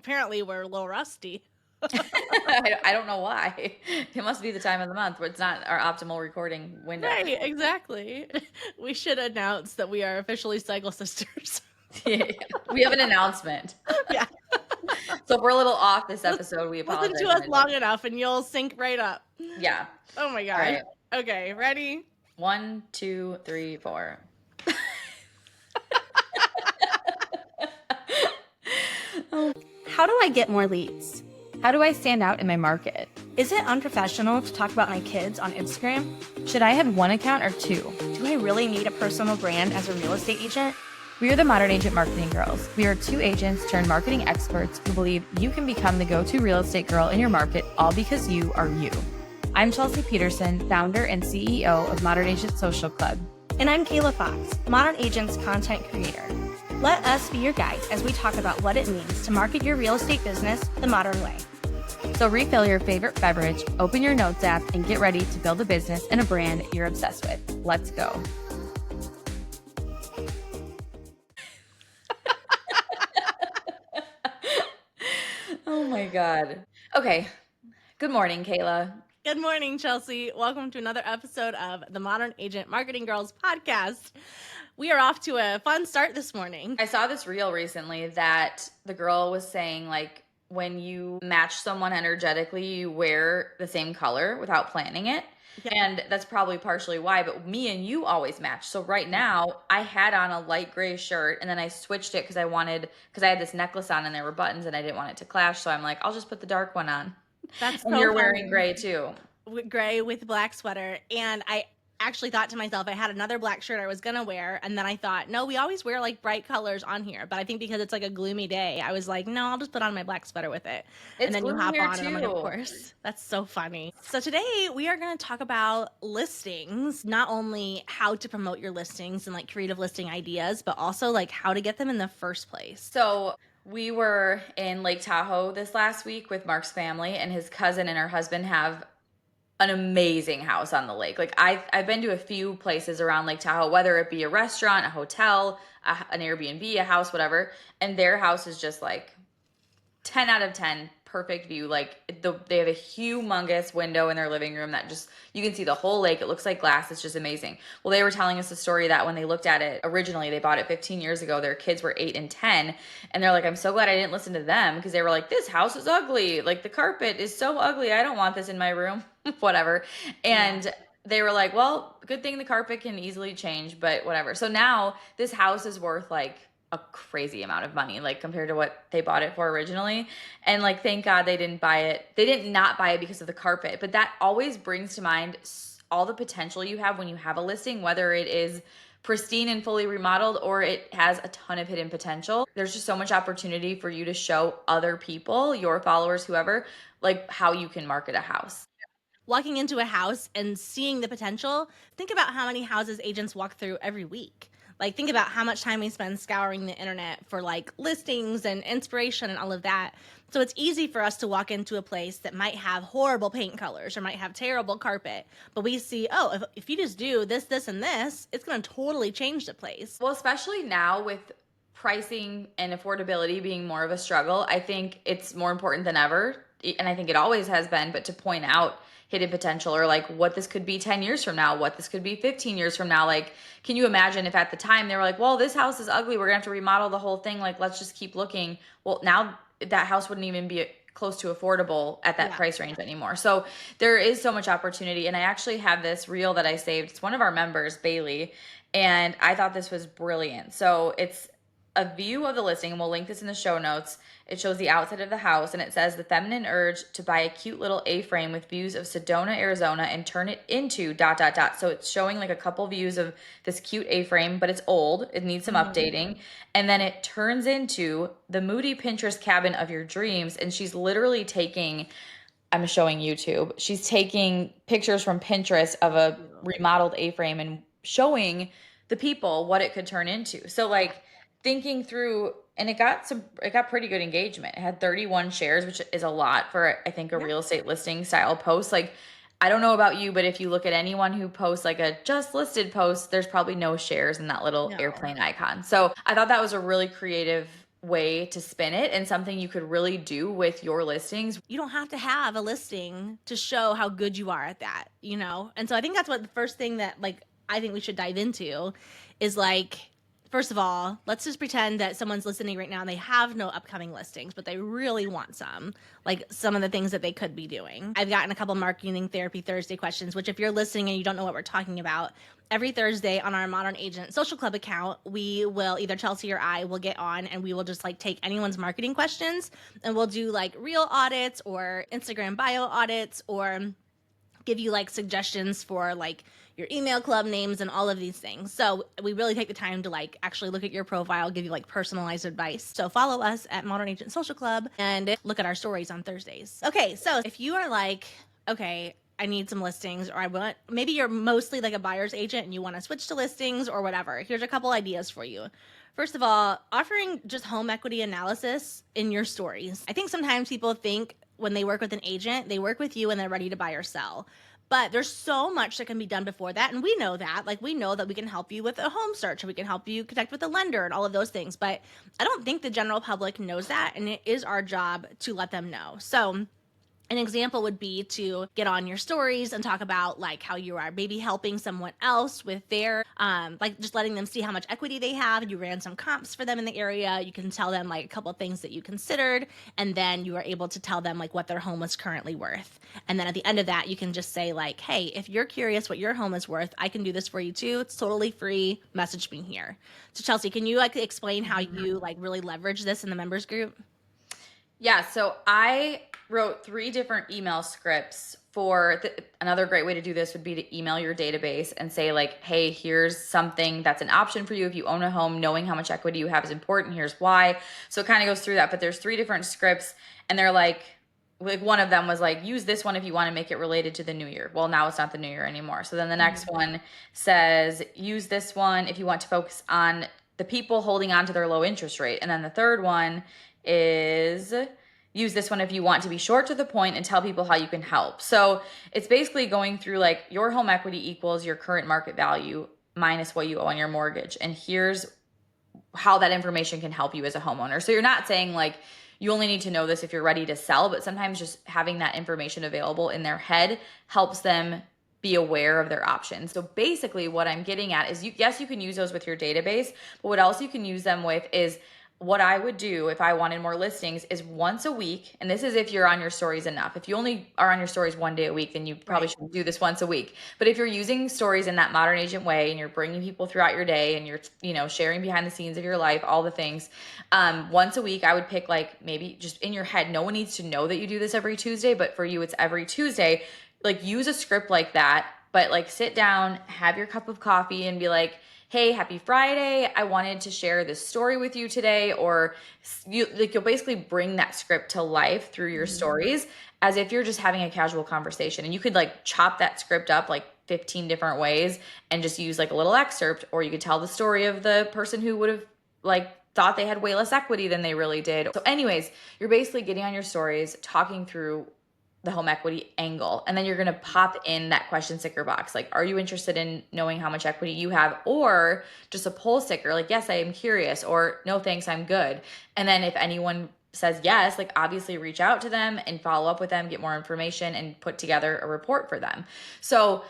Apparently, we're a little rusty. I don't know why. It must be the time of the month where it's not our optimal recording window. Right, exactly. We should announce that we are officially Cycle Sisters. We have an announcement. Yeah. So if we're a little off this Lis episode, we Listen to apologize in us long advance. enough and you'll sync right up. Yeah. Oh my All god. right. Okay, ready? 1, 2, 3, 4. Oh, How do I get more leads? How do I stand out in my market? Is it unprofessional to talk about my kids on Instagram? Should I have one account or two? Do I really need a personal brand as a real estate agent? We are the Modern Agent Marketing Girls. We are two agents turned marketing experts who believe you can become the go-to real estate girl in your market, all because you are you. I'm Chelsea Petersen, founder and CEO of Modern Agent Social Club. And I'm Kayla Fox, Modern Agent's content creator. Let us be your guides as we talk about what it means to market your real estate business the modern way. So refill your favorite beverage, open your notes app, and get ready to build a business and a brand you're obsessed with. Let's go. oh my God. Okay. Good morning, Kayla. Good morning, Chelsea. Welcome to another episode of the Modern Agent Marketing Girls podcast. We are off to a fun start this morning. I saw this reel recently that the girl was saying, like, when you match someone energetically, you wear the same color without planning it. Yeah. And that's probably partially why, but me and you always match. So right now I had on a light gray shirt and then I switched it because I had this necklace on and there were buttons and I didn't want it to clash. So I'm like, I'll just put the dark one on. That's And so you're funny. wearing gray too. Gray with black sweater. And I actually thought to myself, I had another black shirt I was gonna wear, and then I thought, no, we always wear like bright colors on here, but I think because it's like a gloomy day, I was like, no, I'll just put on my black sweater with it. And then you hop on and I'm like, of course. That's so funny. So today we are going to talk about listings, not only how to promote your listings and like creative listing ideas, but also like how to get them in the first place. So we were in Lake Tahoe this last week with Mark's family, and his cousin and her husband have an amazing house on the lake. Like I've been to a few places around Lake Tahoe, whether it be a restaurant, a hotel, an Airbnb, a house, whatever. And their house is just like 10 out of 10, perfect view. Like they have a humongous window in their living room that just, you can see the whole lake. It looks like glass. It's just amazing. Well, they were telling us a story that when they looked at it originally, they bought it 15 years ago. Their kids were 8 and 10. And they're like, I'm so glad I didn't listen to them, because they were like, this house is ugly. Like the carpet is so ugly. I don't want this in my room, whatever. And they were like, well, good thing the carpet can easily change, but whatever. So now this house is worth like a crazy amount of money, like compared to what they bought it for originally. And like, thank God they didn't buy it. They didn't not buy it because of the carpet, but that always brings to mind all the potential you have when you have a listing, whether it is pristine and fully remodeled or it has a ton of hidden potential. There's just so much opportunity for you to show other people, your followers, whoever, like how you can market a house. Walking into a house and seeing the potential, think about how many houses agents walk through every week. Like, think about how much time we spend scouring the internet for like listings and inspiration and all of that. So it's easy for us to walk into a place that might have horrible paint colors or might have terrible carpet, but we see, oh, if you just do this, this, and this, it's going to totally change the place. Well, especially now with pricing and affordability being more of a struggle, I think it's more important than ever. And I think it always has been, but to point out hidden potential, or like what this could be 10 years from now, what this could be 15 years from now. Like, can you imagine if at the time they were like, well, this house is ugly, we're gonna have to remodel the whole thing, like let's just keep looking. Well, now that house wouldn't even be close to affordable at that price range anymore. So there is so much opportunity. And I actually have this reel that I saved. It's one of our members, Bailey, and I thought this was brilliant. So it's a view of the listing, and we'll link this in the show notes. It shows the outside of the house, and it says the feminine urge to buy a cute little A-frame with views of Sedona, Arizona, and turn it into ... So it's showing like a couple views of this cute A-frame, but it's old. It needs some updating. And then it turns into the moody Pinterest cabin of your dreams. And she's literally taking, I'm showing YouTube, she's taking pictures from Pinterest of a remodeled A-frame and showing the people what it could turn into. So like, thinking through, and it got pretty good engagement. It had 31 shares, which is a lot for, I think, a real estate listing style post. Like, I don't know about you, but if you look at anyone who posts like a just listed post, there's probably no shares in that little airplane icon. So I thought that was a really creative way to spin it and something you could really do with your listings. You don't have to have a listing to show how good you are at that, you know? And so I think that's what the first thing that like I think we should dive into is like, first of all, let's just pretend that someone's listening right now and they have no upcoming listings, but they really want some, like some of the things that they could be doing. I've gotten a couple Marketing Therapy Thursday questions, which if you're listening and you don't know what we're talking about, every Thursday on our Modern Agent Social Club account, we will either Chelsea or I will get on and we will just like take anyone's marketing questions and we'll do like reel audits or Instagram bio audits or give you like suggestions for like your email club names and all of these things. So we really take the time to like actually look at your profile, give you like personalized advice. So follow us at Modern Agent Social Club and look at our stories on Thursdays. Okay, so if you are like, okay, I need some listings, or I want, maybe you're mostly like a buyer's agent and you want to switch to listings or whatever. Here's a couple ideas for you. First of all, offering just home equity analysis in your stories. I think sometimes people think when they work with an agent, they work with you and they're ready to buy or sell. But there's so much that can be done before that. And we know that. Like, we know that we can help you with a home search, and we can help you connect with a lender and all of those things. But I don't think the general public knows that. And it is our job to let them know. So an example would be to get on your stories and talk about like how you are maybe helping someone else with their like just letting them see how much equity they have. You ran some comps for them in the area. You can tell them like a couple of things that you considered, and then you are able to tell them like what their home was currently worth. And then at the end of that, you can just say like, hey, if you're curious what your home is worth, I can do this for you too. It's totally free. Message me here. So Chelsea, can you like explain how you like really leverage this in the members group? Yeah, so I wrote 3 different email scripts for another great way to do this would be to email your database and say like, hey, here's something that's an option for you if you own a home. Knowing how much equity you have is important. Here's why. So it kind of goes through that, but there's 3 different scripts, and they're like one of them was like, use this one if you want to make it related to the new year. Well, now it's not the new year anymore. So then the next one says, use this one if you want to focus on the people holding on to their low interest rate. And then the third one is, use this one if you want to be short to the point and tell people how you can help. So it's basically going through like your home equity equals your current market value minus what you owe on your mortgage. And here's how that information can help you as a homeowner. So you're not saying like, you only need to know this if you're ready to sell, but sometimes just having that information available in their head helps them be aware of their options. So basically what I'm getting at is yes, you can use those with your database, but what else you can use them with is what I would do if I wanted more listings is once a week, and this is if you're on your stories enough. If you only are on your stories 1 day a week, then you probably shouldn't do this once a week. But if you're using stories in that modern agent way and you're bringing people throughout your day and you're, sharing behind the scenes of your life, all the things, once a week, I would pick like maybe just in your head, no one needs to know that you do this every Tuesday, but for you, it's every Tuesday. Like use a script like that, but like sit down, have your cup of coffee and be like, hey, happy Friday. I wanted to share this story with you today. Or you'll basically bring that script to life through your stories as if you're just having a casual conversation. And you could like chop that script up like 15 different ways and just use like a little excerpt, or you could tell the story of the person who would have like thought they had way less equity than they really did. So anyways, you're basically getting on your stories, talking through the home equity angle. And then you're going to pop in that question sticker box. Like, are you interested in knowing how much equity you have? Or just a poll sticker, like, yes, I am curious, or no, thanks, I'm good. And then if anyone says yes, like obviously reach out to them and follow up with them, get more information and put together a report for them. So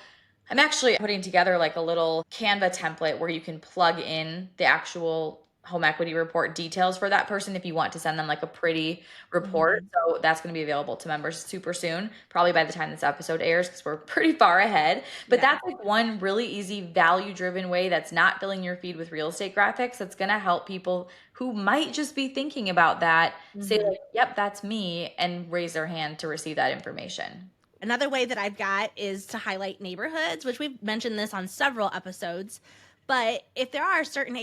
I'm actually putting together like a little Canva template where you can plug in the actual home equity report details for that person if you want to send them like a pretty report. So that's going to be available to members super soon, probably by the time this episode airs, because we're pretty far ahead. But that's like one really easy value driven way that's not filling your feed with real estate graphics. That's going to help people who might just be thinking about that say like, yep, that's me, and raise their hand to receive that information. Another way that I've got is to highlight neighborhoods, which we've mentioned this on several episodes. But if there are certain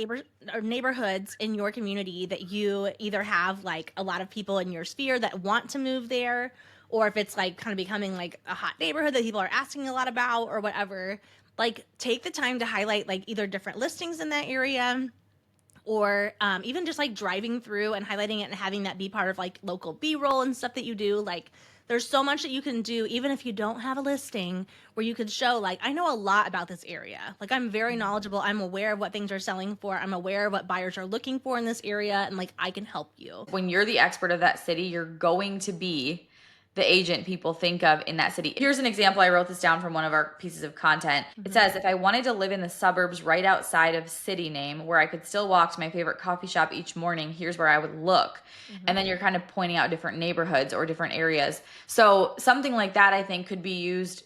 neighborhoods in your community that you either have like a lot of people in your sphere that want to move there, or if it's like kind of becoming like a hot neighborhood that people are asking a lot about or whatever, like take the time to highlight like either different listings in that area, or even just like driving through and highlighting it and having that be part of like local B-roll and stuff that you do. Like there's so much that you can do even if you don't have a listing, where you could show like, I know a lot about this area. Like I'm very knowledgeable. I'm aware of what things are selling for. I'm aware of what buyers are looking for in this area, and like I can help you. When you're the expert of that city, you're going to be the agent people think of in that city. Here's an example. I wrote this down from one of our pieces of content. It says, if I wanted to live in the suburbs right outside of city name where I could still walk to my favorite coffee shop each morning, here's where I would look. And then you're kind of pointing out different neighborhoods or different areas. So something like that, I think, could be used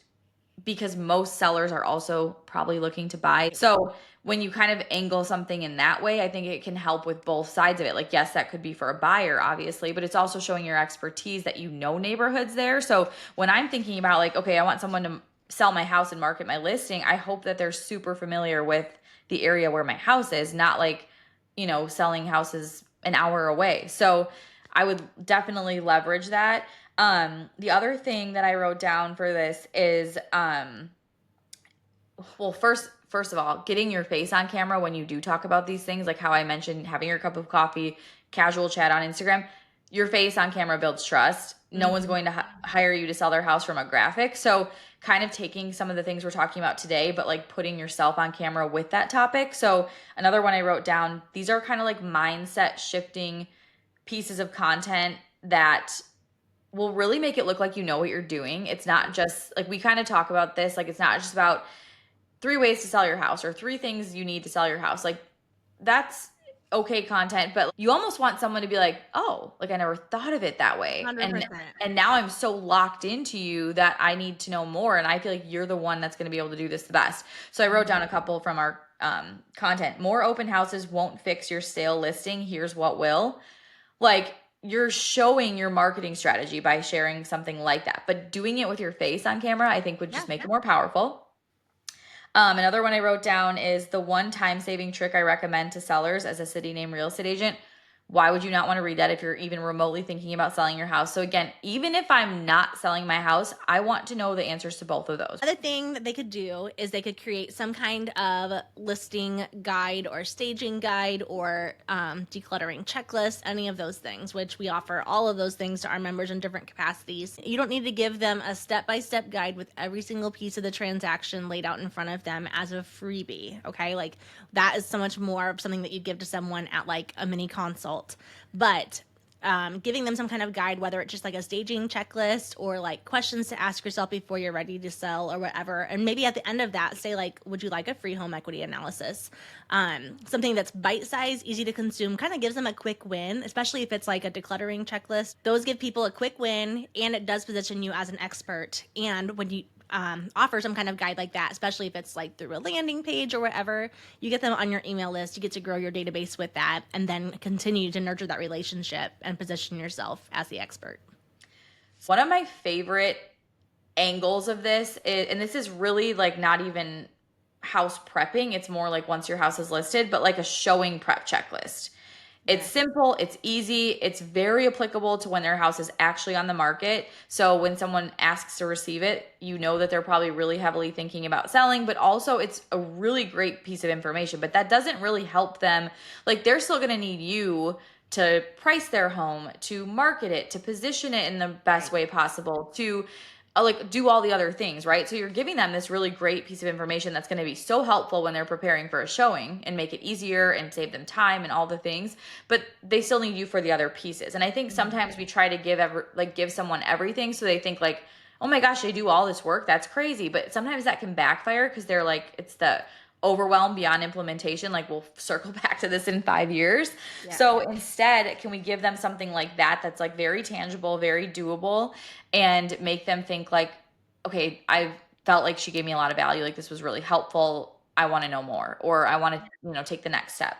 because most sellers are also probably looking to buy. So when you kind of angle something in that way, I think it can help with both sides of it. Like, yes, that could be for a buyer, obviously, but it's also showing your expertise that you know neighborhoods there. So when I'm thinking about like, okay, I want someone to sell my house and market my listing, I hope that they're super familiar with the area where my house is, not like, you know, selling houses an hour away. So I would definitely leverage that. The other thing that I wrote down for this is, well, first of all, getting your face on camera when you do talk about these things, like how I mentioned having your cup of coffee, casual chat on Instagram, your face on camera builds trust. No one's going to hire you to sell their house from a graphic. So kind of taking some of the things we're talking about today, but like putting yourself on camera with that topic. So another one I wrote down, these are kind of like mindset shifting pieces of content that will really make it look like you know what you're doing. It's not just like, we kind of talk about this, like it's not just about 3 ways to sell your house or 3 things you need to sell your house. Like that's okay content, but you almost want someone to be like, oh, like I never thought of it that way. 100%. And now I'm so locked into you that I need to know more. And I feel like you're the one that's going to be able to do this the best. So I wrote down a couple from our content. More open houses won't fix your sale listing. Here's what will. Like, you're showing your marketing strategy by sharing something like that, but doing it with your face on camera, I think would just make it more powerful. Another one I wrote down is the one time saving trick I recommend to sellers as a city name real estate agent. Why would you not want to read that if you're even remotely thinking about selling your house? So again, even if I'm not selling my house, I want to know the answers to both of those. Another thing that they could do is they could create some kind of listing guide or staging guide or decluttering checklist, any of those things, which we offer all of those things to our members in different capacities. You don't need to give them a step-by-step guide with every single piece of the transaction laid out in front of them as a freebie, okay? Like that is so much more of something that you give to someone at like a mini consult. But giving them some kind of guide, whether it's just like a staging checklist or like questions to ask yourself before you're ready to sell or whatever. And maybe at the end of that, say like, would you like a free home equity analysis? Something that's bite-sized, easy to consume, kind of gives them a quick win, especially if it's like a decluttering checklist. Those give people a quick win, and it does position you as an expert. And when you offer some kind of guide like that, especially if it's like through a landing page or whatever, you get them on your email list, you get to grow your database with that, and then continue to nurture that relationship and position yourself as the expert. One of my favorite angles of this is, and this is really like not even house prepping, it's more like once your house is listed, but like a showing prep checklist. It's simple, it's easy, it's very applicable to when their house is actually on the market. So when someone asks to receive it, you know that they're probably really heavily thinking about selling, but also it's a really great piece of information. But that doesn't really help them. Like they're still gonna need you to price their home, to market it, to position it in the best way possible, to like do all the other things, right? So you're giving them this really great piece of information that's going to be so helpful when they're preparing for a showing and make it easier and save them time and all the things, but they still need you for the other pieces. And I think sometimes we try to give someone everything so they think like, oh my gosh, they do all this work, that's crazy. But sometimes that can backfire because they're like, it's the overwhelm beyond implementation, like we'll circle back to this in 5 years. So instead, can we give them something like that that's like very tangible, very doable, and make them think like, okay, I felt like she gave me a lot of value, like this was really helpful, I want to know more, or I want to take the next step.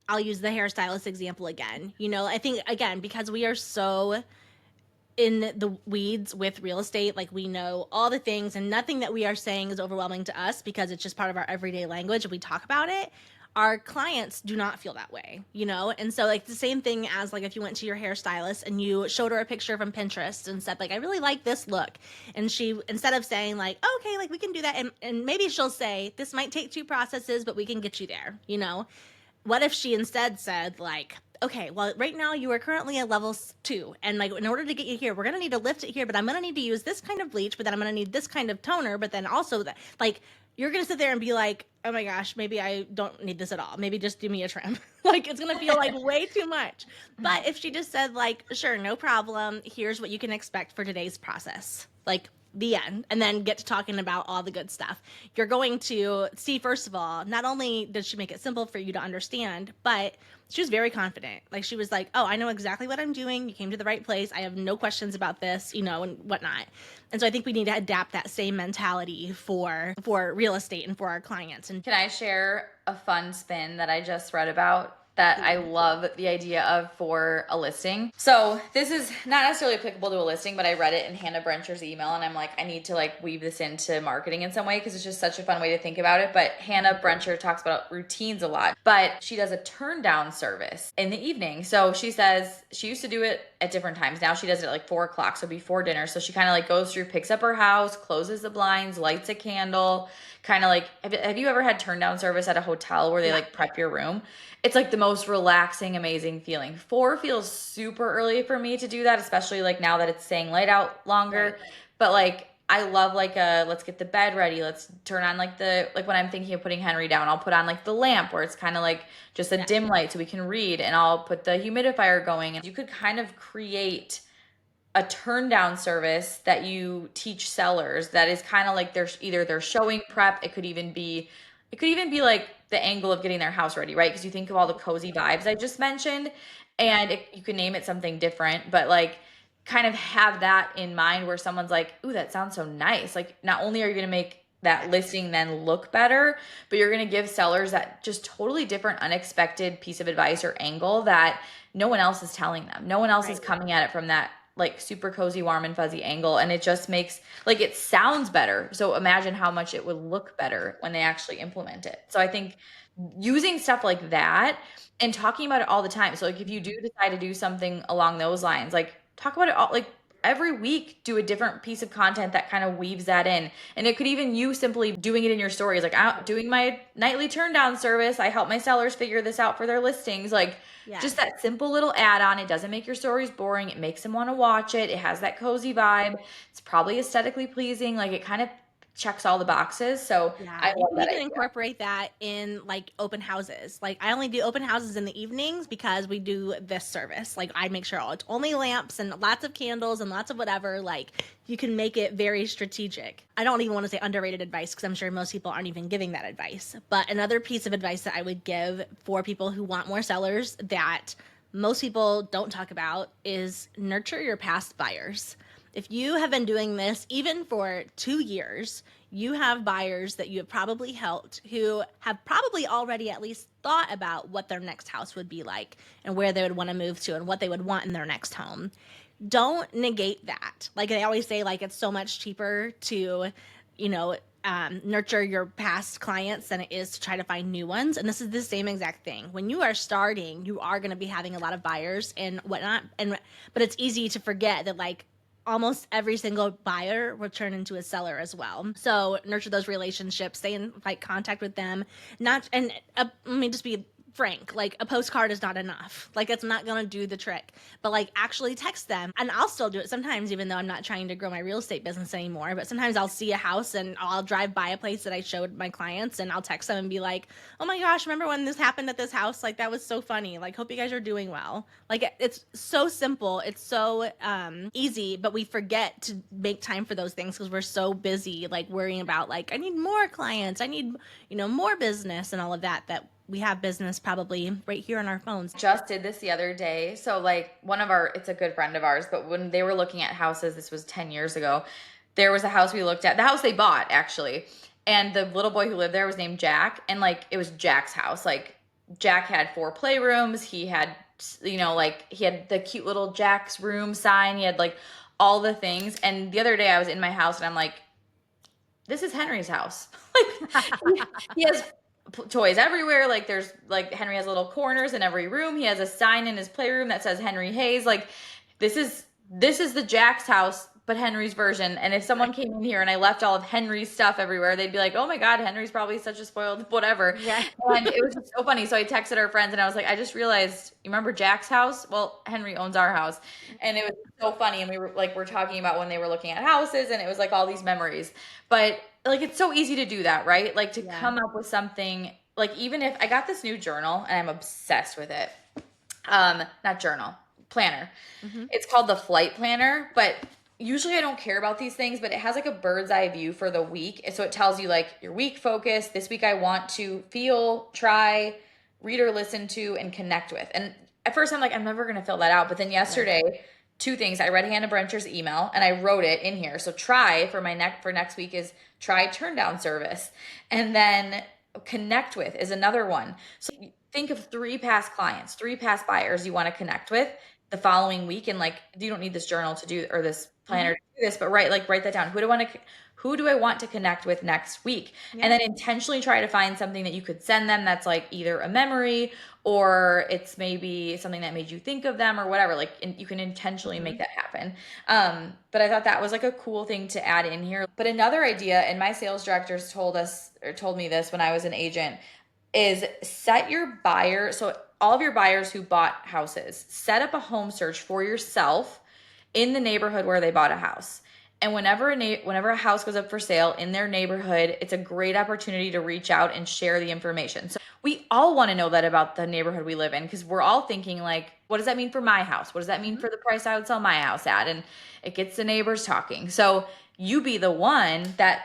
I'll use the hairstylist example again. I think again, because we are so in the weeds with real estate, like we know all the things and nothing that we are saying is overwhelming to us because it's just part of our everyday language and we talk about it. Our clients do not feel that way, And so like the same thing as like if you went to your hairstylist and you showed her a picture from Pinterest and said like, I really like this look. And she, instead of saying like, okay, like we can do that. And maybe she'll say, this might take 2 processes, but we can get you there, what if she instead said like, okay, well, right now you are currently at level 2. And like, in order to get you here, we're going to need to lift it here, but I'm going to need to use this kind of bleach, but then I'm going to need this kind of toner, but then also that, like, you're going to sit there and be like, oh my gosh, maybe I don't need this at all. Maybe just do me a trim. Like, it's going to feel like way too much. But if she just said like, sure, no problem. Here's what you can expect for today's process. Like, the end, and then get to talking about all the good stuff. You're going to see, first of all, not only did she make it simple for you to understand, but she was very confident. Like, she was like, oh, I know exactly what I'm doing. You came to the right place. I have no questions about this, you know, and whatnot. And so I think we need to adapt that same mentality for real estate and for our clients. And can I share a fun spin that I just read about that I love the idea of for a listing? So this is not necessarily applicable to a listing, but I read it in Hannah Brencher's email and I'm like, I need to like weave this into marketing in some way because it's just such a fun way to think about it. But Hannah Brencher talks about routines a lot, but she does a turn down service in the evening. So she says she used to do it at different times. Now she does it at like 4:00, so before dinner. So she kind of like goes through, picks up her house, closes the blinds, lights a candle, kind of like, have you ever had turn down service at a hotel where they like prep your room? It's like the most relaxing, amazing feeling. 4 feels super early for me to do that, especially like now that it's staying light out longer. Right. But like, I love like let's get the bed ready. Let's turn on like when I'm thinking of putting Henry down, I'll put on like the lamp where it's kind of like just a dim light so we can read, and I'll put the humidifier going. And you could kind of create a turn down service that you teach sellers that is kind of like their showing prep. It could even be like the angle of getting their house ready, right? Because you think of all the cozy vibes I just mentioned, and you can name it something different, but like kind of have that in mind where someone's like, ooh, that sounds so nice. Like, not only are you going to make that listing then look better, but you're going to give sellers that just totally different, unexpected piece of advice or angle that no one else is telling them. No one else is coming at it from that like super cozy, warm and fuzzy angle. And it just makes like, it sounds better. So imagine how much it would look better when they actually implement it. So I think using stuff like that and talking about it all the time. So like if you do decide to do something along those lines, like talk about it all, like every week, do a different piece of content that kind of weaves that in. And it could even you simply doing it in your stories. Like, I'm doing my nightly turn down service. I help my sellers figure this out for their listings. Like just that simple little add-on. It doesn't make your stories boring. It makes them want to watch it. It has that cozy vibe. It's probably aesthetically pleasing. Like it kind of checks all the boxes. So I love that. You can incorporate that in like open houses. Like I only do open houses in the evenings because we do this service. Like I make sure it's only lamps and lots of candles and lots of whatever. Like you can make it very strategic. I don't even want to say underrated advice because I'm sure most people aren't even giving that advice. But another piece of advice that I would give for people who want more sellers that most people don't talk about is nurture your past buyers. If you have been doing this even for 2 years, you have buyers that you have probably helped who have probably already at least thought about what their next house would be like and where they would want to move to and what they would want in their next home. Don't negate that. Like they always say, like it's so much cheaper to, nurture your past clients than it is to try to find new ones. And this is the same exact thing. When you are starting, you are going to be having a lot of buyers and whatnot. But it's easy to forget that like almost every single buyer will turn into a seller as well. So nurture those relationships, stay in like contact with them. Let me just be frank, like a postcard is not enough. Like it's not going to do the trick, but like actually text them. And I'll still do it sometimes, even though I'm not trying to grow my real estate business anymore. But sometimes I'll see a house and I'll drive by a place that I showed my clients and I'll text them and be like, oh my gosh, remember when this happened at this house? Like that was so funny. Like hope you guys are doing well. Like it's so simple. It's so easy, but we forget to make time for those things because we're so busy like worrying about like, I need more clients. I need, more business and all of that we have business probably right here on our phones. Just did this the other day. So like it's a good friend of ours, but when they were looking at houses, this was 10 years ago, there was a house we looked at, the house they bought actually. And the little boy who lived there was named Jack. And like, it was Jack's house. Like Jack had 4 playrooms. He had, he had the cute little Jack's room sign. He had like all the things. And the other day I was in my house and I'm like, this is Henry's house. Like he has toys everywhere. Like there's like Henry has little corners in every room. He has a sign in his playroom that says Henry Hayes. Like this is the Jack's house but Henry's version. And if someone came in here and I left all of Henry's stuff everywhere, they'd be like, oh my God, Henry's probably such a spoiled whatever. Yeah. And it was just so funny. So I texted our friends and I was like, I just realized, you remember Jack's house? Well, Henry owns our house. And it was so funny. And we were like, we're talking about when they were looking at houses, and it was like all these memories. But like, it's so easy to do that, right? Like to come up with something, like even if I got this new journal and I'm obsessed with it. Not journal, planner. It's called the Flight Planner, but usually I don't care about these things, but it has like a bird's eye view for the week. And so it tells you like your week focus. This week I want to feel, try, read or listen to, and connect with. And at first I'm like, I'm never going to fill that out. But then yesterday, two things. I read Hannah Brencher's email and I wrote it in here. So try for for next week is try turn down service. And then connect with is another one. So think of 3 past clients, 3 past buyers you want to connect with the following week. And like, you don't need this journal to do, or this planner to do this, but write that down. Who do I want to connect with next week? And then intentionally try to find something that you could send them that's like either a memory or it's maybe something that made you think of them or whatever. Like you can intentionally make that happen. But I thought that was like a cool thing to add in here. But another idea, and my sales directors told me this when I was an agent, is set your buyer. So all of your buyers who bought houses, set up a home search for yourself in the neighborhood where they bought a house. And whenever a house goes up for sale in their neighborhood, it's a great opportunity to reach out and share the information. So we all want to know that about the neighborhood we live in, because we're all thinking like, what does that mean for my house? What does that mean for the price I would sell my house at? And it gets the neighbors talking. So you be the one that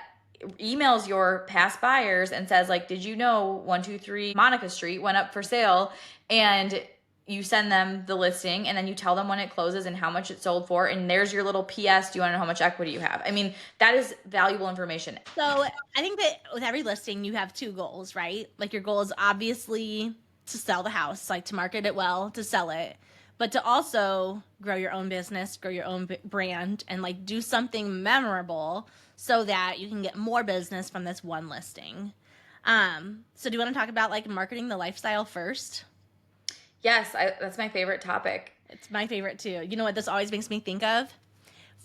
emails your past buyers and says like, did you know 123 Monica Street went up for sale? And you send them the listing and then you tell them when it closes and how much it sold for. And there's your little PS. Do you want to know how much equity you have? I mean, that is valuable information. So I think that with every listing, you have 2 goals, right? Like your goal is obviously to sell the house, like to market it well, to sell it, but to also grow your own business, grow your own brand, and like do something memorable so that you can get more business from this one listing. So do you want to talk about like marketing the lifestyle first? Yes, that's my favorite topic. It's my favorite too. You know what this always makes me think of?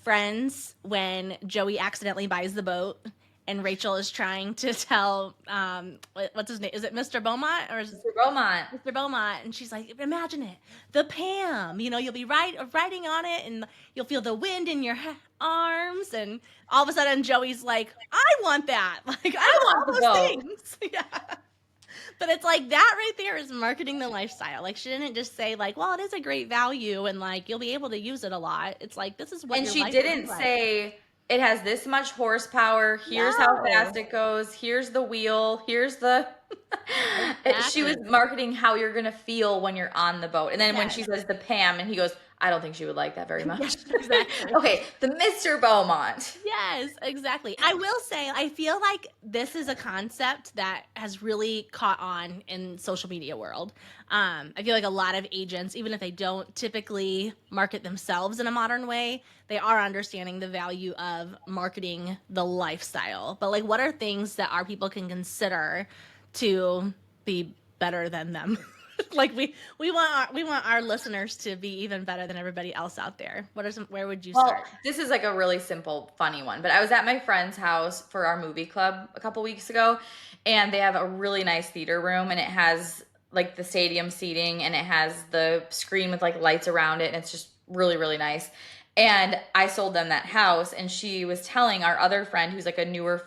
Friends, when Joey accidentally buys the boat and Rachel is trying to tell, what's his name? Is it Mr. Beaumont or is it Mr. Beaumont? Mr. Beaumont? And she's like, imagine it, the Pam, you'll be riding on it and you'll feel the wind in your arms. And all of a sudden Joey's like, I want that. Like, I want all those things. Yeah. But it's like that right there is marketing the lifestyle. Like she didn't just say like, well, it is a great value and like you'll be able to use it a lot. It's like, this is what. And your she life didn't looks like. say it has this much horsepower. Here's how fast it goes. Here's the wheel. Here's the. She was marketing how you're gonna feel when you're on the boat. And then when she says the Pam, and he goes, I don't think she would like that very much. Yes, exactly. Okay, the Mr. Beaumont. Yes, exactly. I will say, I feel like this is a concept that has really caught on in social media world. I feel like a lot of agents, even if they don't typically market themselves in a modern way, they are understanding the value of marketing the lifestyle. But like, what are things that our people can consider to be better than them? Like we want our listeners to be even better than everybody else out there. Where would you start? This is like a really simple, funny one. But I was at my friend's house for our movie club a couple weeks ago, and they have a really nice theater room, and it has like the stadium seating, and it has the screen with like lights around it, and it's just really, really nice. And I sold them that house, and she was telling our other friend who's like a newer,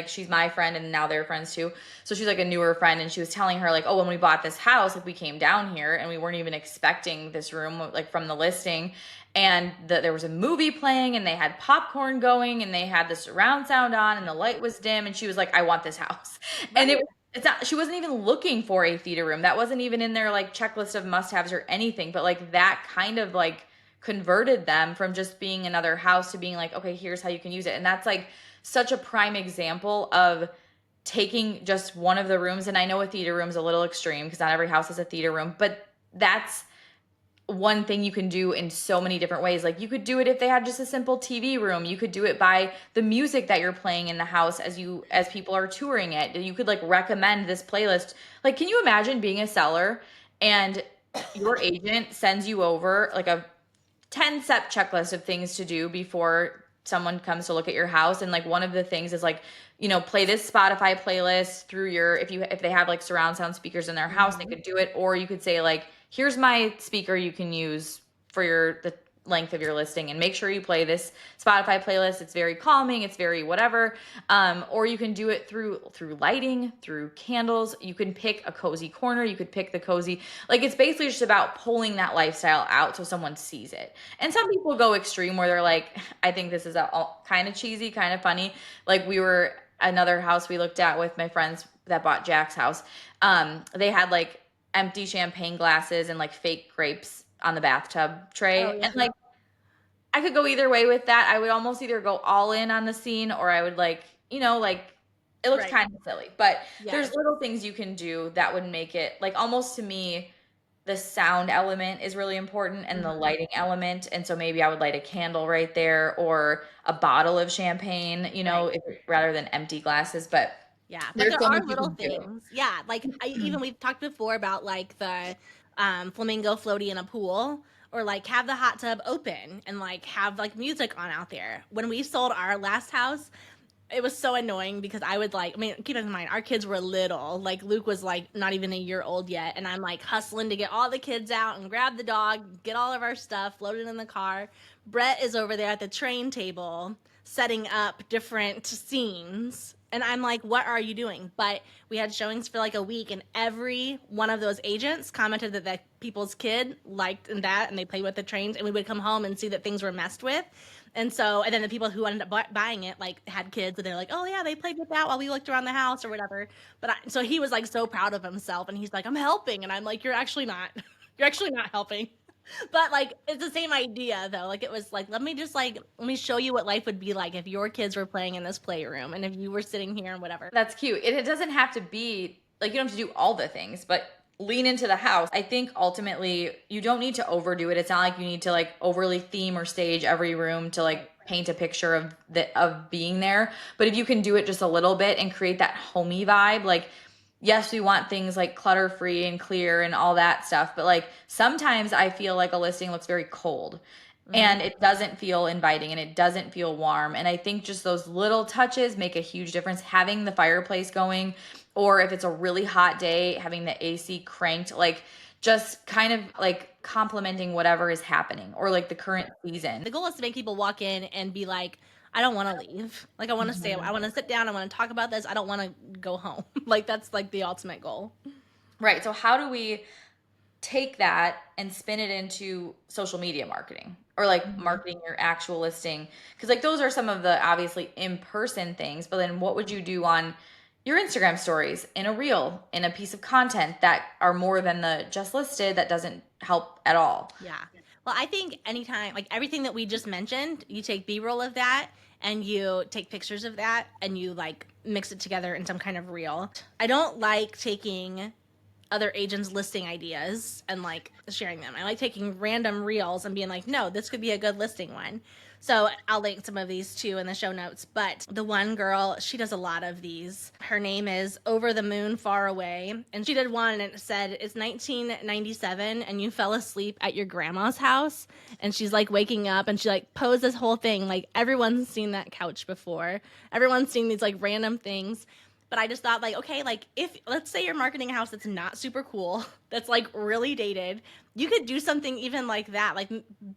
she's my friend and now they're friends too. So she's like a newer friend, and she was telling her like, oh, when we bought this house, like we came down here and we weren't even expecting this room like from the listing. And there was a movie playing and they had popcorn going and they had the surround sound on and the light was dim. And she was like, I want this house. Right. And she wasn't even looking for a theater room. That wasn't even in their like checklist of must-haves or anything. But like that kind of like converted them from just being another house to being like, okay, here's how you can use it. And that's like such a prime example of taking just one of the rooms. And I know a theater room is a little extreme because not every house has a theater room, but that's one thing you can do in so many different ways. Like you could do it if they had just a simple TV room. You could do it by the music that you're playing in the house as people are touring it. You could like recommend this playlist. Like, can you imagine being a seller and your agent sends you over like a 10-step checklist of things to do before someone comes to look at your house. And like one of the things is like, you know, play this Spotify playlist through your, if they have like surround sound speakers in their house, they could do it. Or you could say like, here's my speaker you can use for the length of your listing, and make sure you play this Spotify playlist. It's very calming, it's very whatever. Or you can do it through lighting, through candles. You can pick a cozy corner, you could pick the cozy, like it's basically just about pulling that lifestyle out so someone sees it. And some people go extreme where they're like, I think this is kind of cheesy, kind of funny. Like another house we looked at with my friends that bought Jack's house. They had like empty champagne glasses and like fake grapes on the bathtub tray. Oh, yeah. And like, I could go either way with that. I would almost either go all in on the scene, or I would like, you know, like it looks kind of silly, but there's little things you can do that would make it like, almost to me, the sound element is really important and the lighting element. And so maybe I would light a candle right there, or a bottle of champagne, you know, rather than empty glasses. But yeah, but there are little things. Yeah, like Mm-hmm. we've talked before about like the flamingo floaty in a pool, or like have the hot tub open and like have like music on out there. When we sold our last house, it was so annoying because I would like, I mean, keep in mind, our kids were little. Like Luke was like not even a year old yet. And I'm like hustling to get all the kids out and grab the dog, get all of our stuff, load it in the car. Brett is over there at the train table setting up different scenes. And I'm like, what are you doing? But we had showings for like a week, and every one of those agents commented that the people's kid liked that, and they played with the trains, and we would come home and see that things were messed with. And then the people who ended up buying it like had kids, and they're like, oh yeah, they played with that while we looked around the house or whatever. So he was like so proud of himself, and he's like, I'm helping. And I'm like, you're actually not. You're actually not helping. But like it's the same idea though. Like it was like, let me show you what life would be like if your kids were playing in this playroom and if you were sitting here and whatever. That's cute. It doesn't have to be like, you don't have to do all the things, but lean into the house. I think ultimately you don't need to overdo it. It's not like you need to like overly theme or stage every room to like paint a picture of being there. But if you can do it just a little bit and create that homey vibe, like yes, we want things like clutter free and clear and all that stuff, but like sometimes I feel like a listing looks very cold and it doesn't feel inviting and it doesn't feel warm. And I think just those little touches make a huge difference. Having the fireplace going, or if it's a really hot day, having the AC cranked, like just kind of like complementing whatever is happening, or like the current season. The goal is to make people walk in and be like, I don't want to leave. Like I want to stay. I want to sit down. I want to talk about this. I don't want to go home. Like that's like the ultimate goal. Right. So how do we take that and spin it into social media marketing, or like marketing your actual listing? Because like those are some of the obviously in-person things, but then what would you do on your Instagram stories, in a reel, in a piece of content that are more than the just listed, that doesn't help at all? Yeah. Well, I think anytime, like everything that we just mentioned, you take B-roll of that and you take pictures of that and you like mix it together in some kind of reel. I don't like taking other agents' listing ideas and like sharing them. I like taking random reels and being like, no, this could be a good listing one. So I'll link some of these too in the show notes. But the one girl, she does a lot of these. Her name is Over the Moon Far Away. And she did one and it said, it's 1997 and you fell asleep at your grandma's house. And she's like waking up and she like posed this whole thing. Like everyone's seen that couch before. Everyone's seen these like random things. But I just thought like, okay, like if let's say you're marketing a house that's not super cool, that's like really dated, you could do something even like that, like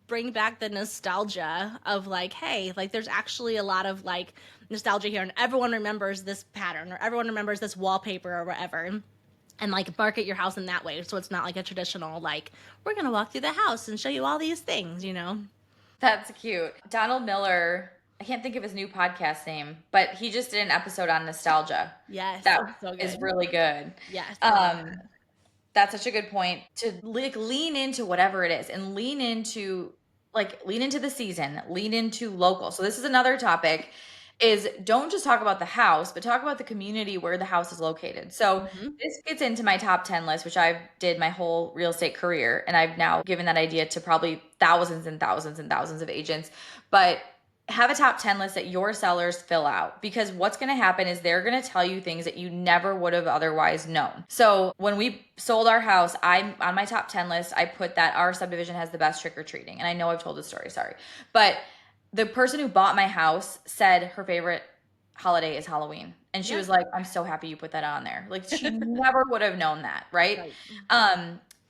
bring back the nostalgia of like, hey, like there's actually a lot of like nostalgia here and everyone remembers this pattern or everyone remembers this wallpaper or whatever. And like market your house in that way. So it's not like a traditional, like, we're going to walk through the house and show you all these things, you know? That's cute. Donald Miller, I can't think of his new podcast name, but he just did an episode on nostalgia. Yes. That so good. is really good. Yes. That's such a good point, to like lean into whatever it is and lean into the season, lean into local. So this is another topic, is don't just talk about the house, but talk about the community where the house is located. So this gets into my top 10 list, which I've did my whole real estate career. And I've now given that idea to probably thousands and thousands and thousands of agents. But have a top 10 list that your sellers fill out, because what's going to happen is they're going to tell you things that you never would have otherwise known. So when we sold our house, I'm on my top 10 list, I put that our subdivision has the best trick-or-treating. And I know I've told this story, sorry. But the person who bought my house said her favorite holiday is Halloween. And she was like, I'm so happy you put that on there. Like, she never would have known that, right?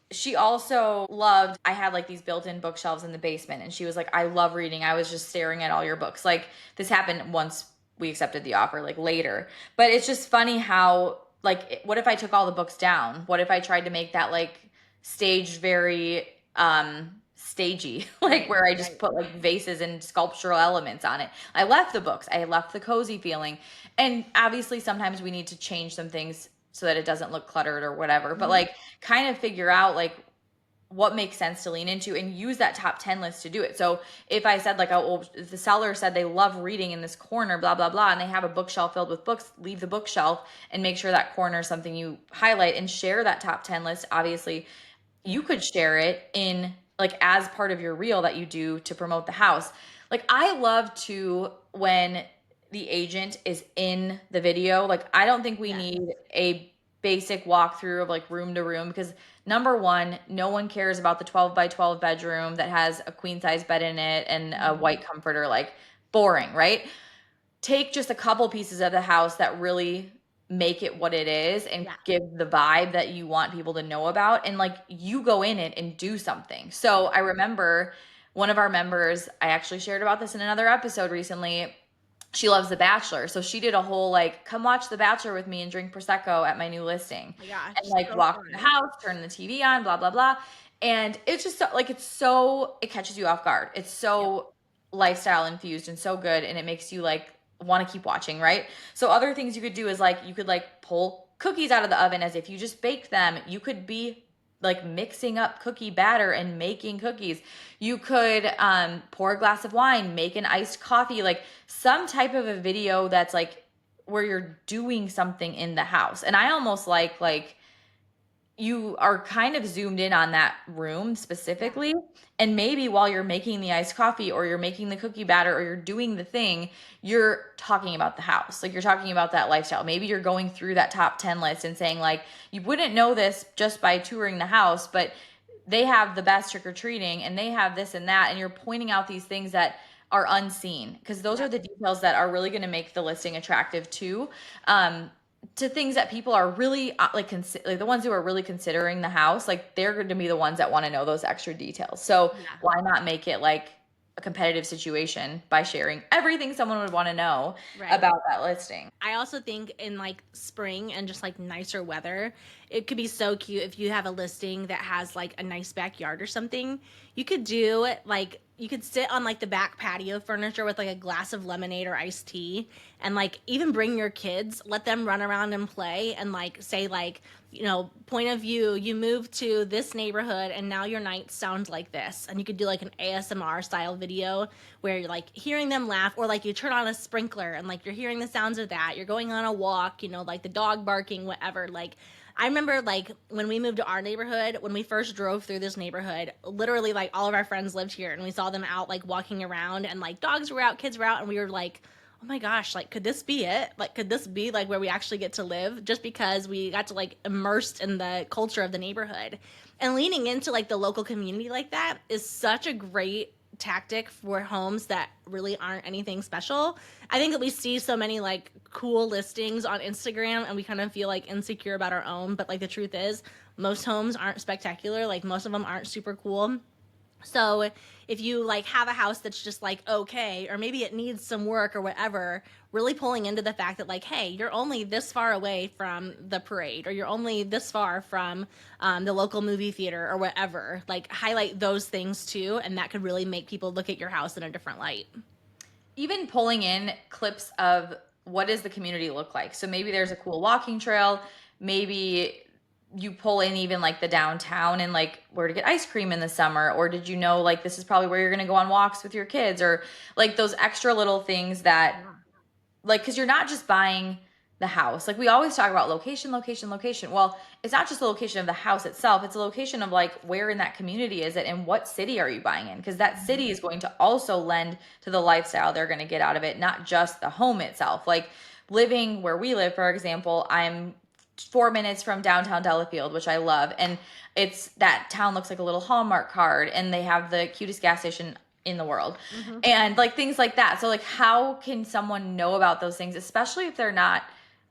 She also loved, I had like these built-in bookshelves in the basement, and she was like, I love reading. I was just staring at all your books. Like, this happened once we accepted the offer, like later. But it's just funny how, like, what if I took all the books down? What if I tried to make that like staged, very stagey, like where I just put like vases and sculptural elements on it? I left the books. I left the cozy feeling. And obviously sometimes we need to change some things so that it doesn't look cluttered or whatever, but like kind of figure out like what makes sense to lean into and use that top 10 list to do it. So if I said like, oh, well, if the seller said they love reading in this corner, blah, blah, blah, and they have a bookshelf filled with books, leave the bookshelf and make sure that corner is something you highlight and share that top 10 list. Obviously you could share it in like as part of your reel that you do to promote the house. Like, I love to, when the agent is in the video, like, I don't think we need a basic walkthrough of like room to room, because number one, no one cares about the 12 by 12 bedroom that has a queen size bed in it and a white comforter. Like, boring, right? Take just a couple pieces of the house that really make it what it is and give the vibe that you want people to know about, and like you go in it and do something. So I remember one of our members, I actually shared about this in another episode recently, she loves The Bachelor. So she did a whole like, come watch The Bachelor with me and drink Prosecco at my new listing. And like walk in the house, turn the TV on, blah, blah, blah. And it's just so, like, it catches you off guard. It's so lifestyle infused and so good. And it makes you like want to keep watching, right? So other things you could do is like, you could like pull cookies out of the oven as if you just baked them. You could be like mixing up cookie batter and making cookies. You could pour a glass of wine, make an iced coffee, like some type of a video that's like where you're doing something in the house. And I almost like you are kind of zoomed in on that room specifically. And maybe while you're making the iced coffee or you're making the cookie batter or you're doing the thing, you're talking about the house. Like, you're talking about that lifestyle. Maybe you're going through that top 10 list and saying like, you wouldn't know this just by touring the house, but they have the best trick-or-treating and they have this and that. And you're pointing out these things that are unseen, because those are the details that are really going to make the listing attractive too. To things that people are really like the ones who are really considering the house, like they're going to be the ones that want to know those extra details. So why not make it like a competitive situation by sharing everything someone would want to know about that listing? I also think in like spring and just like nicer weather, it could be so cute if you have a listing that has like a nice backyard or something. You could do like, you could sit on like the back patio furniture with like a glass of lemonade or iced tea, and like even bring your kids, let them run around and play, and like say like, you know, point of view, you moved to this neighborhood and now your nights sound like this. And you could do like an ASMR style video where you're like hearing them laugh, or like you turn on a sprinkler and like you're hearing the sounds of that. You're going on a walk, you know, like the dog barking, whatever. Like, I remember like when we moved to our neighborhood, when we first drove through this neighborhood, literally like all of our friends lived here, and we saw them out like walking around, and like dogs were out, kids were out, and we were like, oh my gosh, like, could this be it? Like, could this be like where we actually get to live? Just because we got to like immersed in the culture of the neighborhood. And leaning into like the local community like that is such a great tactic for homes that really aren't anything special. I think that we see so many like cool listings on Instagram and we kind of feel like insecure about our own, but like the truth is most homes aren't spectacular. Like, most of them aren't super cool. So if you like have a house that's just like okay, or maybe it needs some work or whatever, really pulling into the fact that like, hey, you're only this far away from the parade, or you're only this far from the local movie theater or whatever, like highlight those things too, and that could really make people look at your house in a different light. Even pulling in clips of what does the community look like. So maybe there's a cool walking trail, maybe you pull in even like the downtown and like where to get ice cream in the summer, or did you know like this is probably where you're going to go on walks with your kids, or like those extra little things that like, because you're not just buying the house. Like we always talk about location, location, location. Well, it's not just the location of the house itself. It's a location of like where in that community is it and what city are you buying in? Because that city is going to also lend to the lifestyle they're going to get out of it, not just the home itself. Like living where we live, for example, I'm 4 minutes from downtown Delafield, which I love. And it's that town looks like a little Hallmark card and they have the cutest gas station in the world and like things like that. So like how can someone know about those things, especially if they're not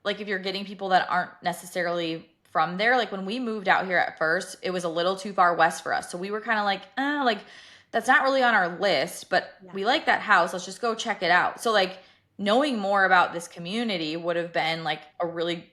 like if you're getting people that aren't necessarily from there. Like when we moved out here at first, it was a little too far west for us. So we were kind of like that's not really on our list, but we like that house. Let's just go check it out. So like knowing more about this community would have been like a really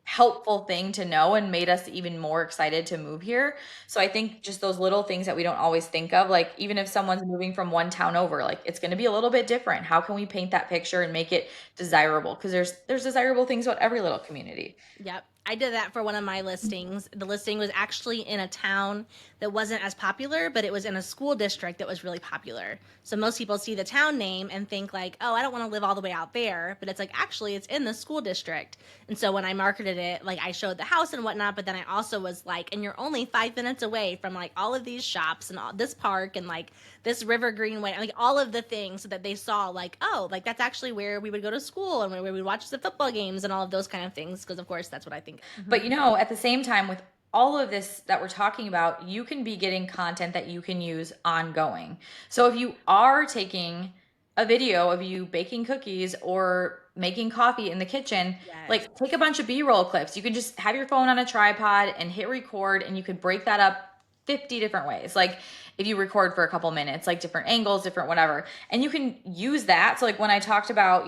helpful thing to know and made us even more excited to move here. So I think just those little things that we don't always think of, like even if someone's moving from one town over, like it's going to be a little bit different. How can we paint that picture and make it desirable? Because there's desirable things about every little community. Yep. I did that for one of my listings. The listing was actually in a town that wasn't as popular, but it was in a school district that was really popular. So most people see the town name and think like, oh, I don't want to live all the way out there. But it's like, actually, it's in the school district. And so when I marketed it, like I showed the house and whatnot, but then I also was like, and you're only 5 minutes away from like all of these shops and all this park and like this river greenway, like all of the things so that they saw like, oh, like that's actually where we would go to school and where we would watch the football games and all of those kind of things. Because of course, that's what I think. But at the same time, with all of this that we're talking about, you can be getting content that you can use ongoing. So if you are taking a video of you baking cookies or making coffee in the kitchen, like take a bunch of B-roll clips. You can just have your phone on a tripod and hit record, and you could break that up 50 different ways. Like if you record for a couple minutes, like different angles, different whatever, and you can use that. So like when I talked about,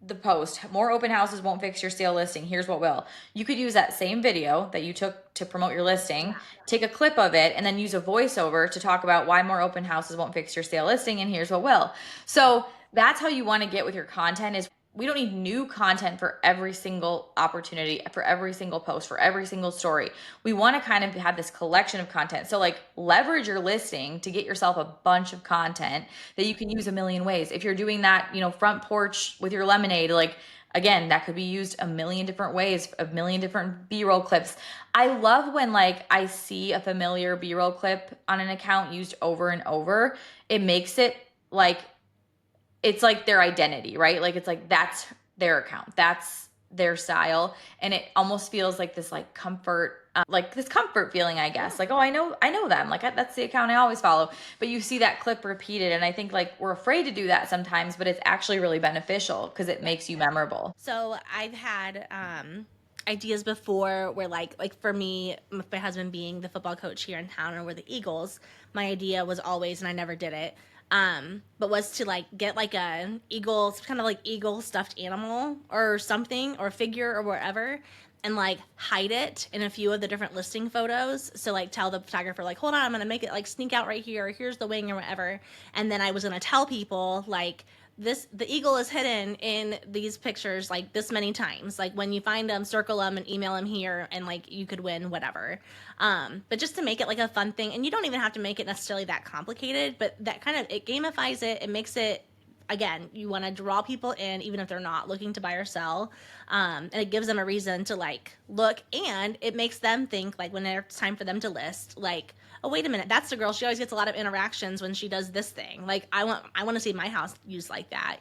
the post, more open houses won't fix your sale listing, here's what will. You could use that same video that you took to promote your listing, take a clip of it, and then use a voiceover to talk about why more open houses won't fix your sale listing, and here's what will. So that's how you want to get with your content. Is we don't need new content for every single opportunity, for every single post, for every single story. We want to kind of have this collection of content. So like leverage your listing to get yourself a bunch of content that you can use a million ways. If you're doing that, front porch with your lemonade, like again, that could be used a million different ways, a million different B-roll clips. I love when like I see a familiar B-roll clip on an account used over and over. It makes it like it's like their identity, right? Like it's like that's their account, that's their style, and it almost feels like this like comfort, like this comfort feeling, I guess. Like, oh, I know them. Like that's the account I always follow. But you see that clip repeated, and I think like we're afraid to do that sometimes, but it's actually really beneficial because it makes you memorable. So I've had ideas before where like for me, my husband being the football coach here in town, and we're the Eagles, my idea was always, and I never did it, but was to like get like a eagle, kind of like eagle stuffed animal or something, or figure or wherever, and like hide it in a few of the different listing photos. So like tell the photographer like, hold on, I'm gonna make it like sneak out right here, or here's the wing or whatever. And then I was gonna tell people like, the eagle is hidden in these pictures like this many times. Like when you find them, circle them and email them here, and like you could win whatever. But just to make it like a fun thing, and you don't even have to make it necessarily that complicated, but that kind of, it gamifies it. It makes it, again, you want to draw people in even if they're not looking to buy or sell. And it gives them a reason to like look, and it makes them think like when it's time for them to list, like, oh, wait a minute, that's the girl. She always gets a lot of interactions when she does this thing. Like I want to see my house used like that,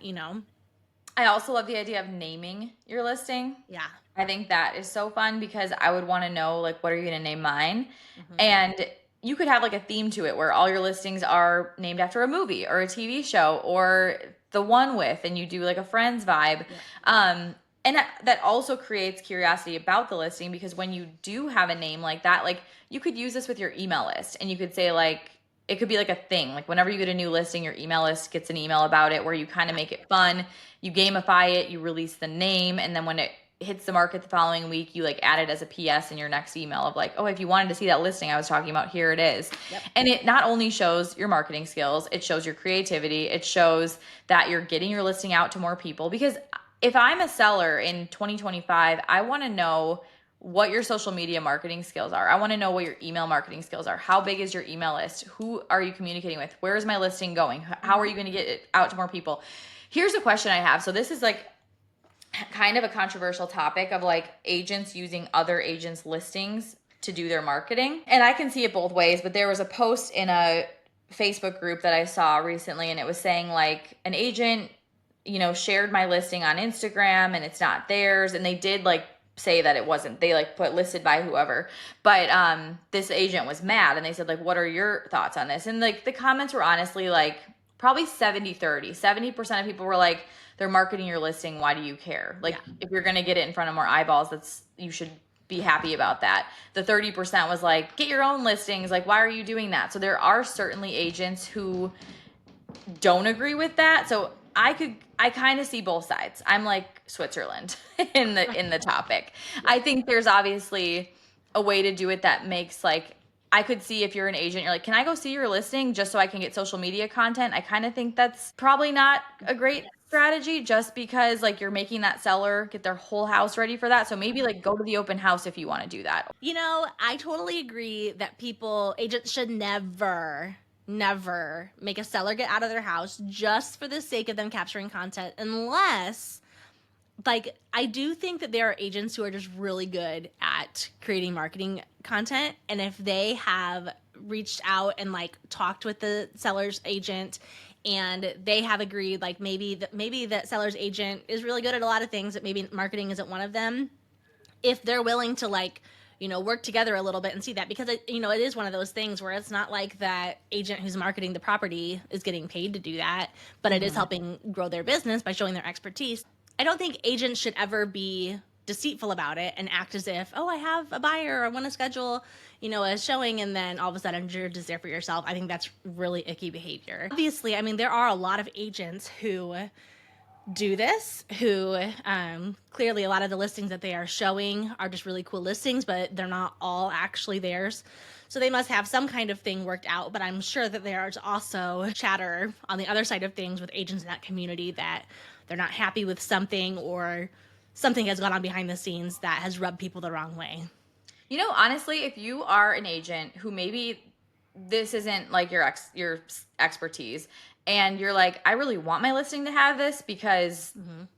I also love the idea of naming your listing. Yeah. I think that is so fun because I would want to know like, what are you going to name mine? And you could have like a theme to it where all your listings are named after a movie or a TV show or the one with, and you do like a Friends vibe. Yeah. And that also creates curiosity about the listing, because when you do have a name like that, like you could use this with your email list, and you could say like, it could be like a thing. Like whenever you get a new listing, your email list gets an email about it, where you kind of make it fun. You gamify it, you release the name, and then when it hits the market the following week, you like add it as a PS in your next email of like, oh, if you wanted to see that listing I was talking about, here it is. Yep. And it not only shows your marketing skills, it shows your creativity. It shows that you're getting your listing out to more people. Because if I'm a seller in 2025, I want to know what your social media marketing skills are. I want to know what your email marketing skills are. How big is your email list? Who are you communicating with? Where is my listing going? How are you going to get it out to more people? Here's a question I have. So this is like, kind of a controversial topic of like agents using other agents' listings to do their marketing. And I can see it both ways, but there was a post in a Facebook group that I saw recently, and it was saying like an agent, shared my listing on Instagram and it's not theirs. And they did like say that it wasn't, they like put listed by whoever, but this agent was mad and they said like, what are your thoughts on this? And like the comments were honestly like probably 70-30. 70% of people were like, they're marketing your listing, why do you care? Like if you're going to get it in front of more eyeballs, you should be happy about that. The 30% was like, get your own listings, like why are you doing that? So there are certainly agents who don't agree with that. So I kind of see both sides. I'm like Switzerland in the topic. I think there's obviously a way to do it that makes like, I could see if you're an agent, you're like, can I go see your listing just so I can get social media content? I kind of think that's probably not a great strategy, just because like you're making that seller get their whole house ready for that. So maybe like go to the open house if you want to do that. I totally agree that agents should never make a seller get out of their house just for the sake of them capturing content, unless like I do think that there are agents who are just really good at creating marketing content, and if they have reached out and like talked with the seller's agent and they have agreed like maybe that seller's agent is really good at a lot of things, that maybe marketing isn't one of them, if they're willing to like work together a little bit and see that, because it is one of those things where it's not like that agent who's marketing the property is getting paid to do that, but it is helping grow their business by showing their expertise. I don't think agents should ever be deceitful about it and act as if, oh, I have a buyer, I want to schedule, a showing, and then all of a sudden you're just there for yourself. I think that's really icky behavior. Obviously, I mean, there are a lot of agents who do this, who clearly a lot of the listings that they are showing are just really cool listings, but they're not all actually theirs. So they must have some kind of thing worked out, but I'm sure that there is also chatter on the other side of things with agents in that community that they're not happy with something, or something has gone on behind the scenes that has rubbed people the wrong way. Honestly, if you are an agent who maybe this isn't like your expertise, and you're like, I really want my listing to have this because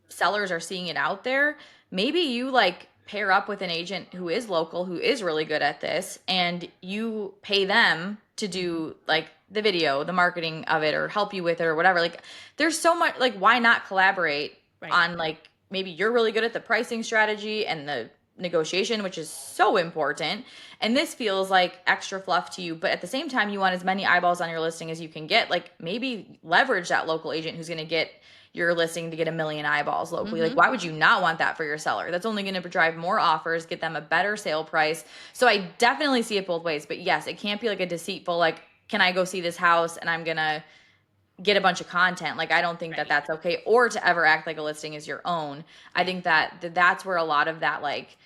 sellers are seeing it out there, maybe you like pair up with an agent who is local, who is really good at this, and you pay them to do like the video, the marketing of it, or help you with it or whatever. Like there's so much, like why not collaborate on like, maybe you're really good at the pricing strategy and the negotiation, which is so important, and this feels like extra fluff to you, but at the same time you want as many eyeballs on your listing as you can get. Like maybe leverage that local agent who's going to get your listing to get 1 million eyeballs locally. Like why would you not want that for your seller? That's only going to drive more offers, get them a better sale price. So I definitely see it both ways, but yes, it can't be like a deceitful like, can I go see this house and I'm gonna get a bunch of content. Like I don't think that that's okay, or to ever act like a listing is your own. I think that that's where a lot of that, like,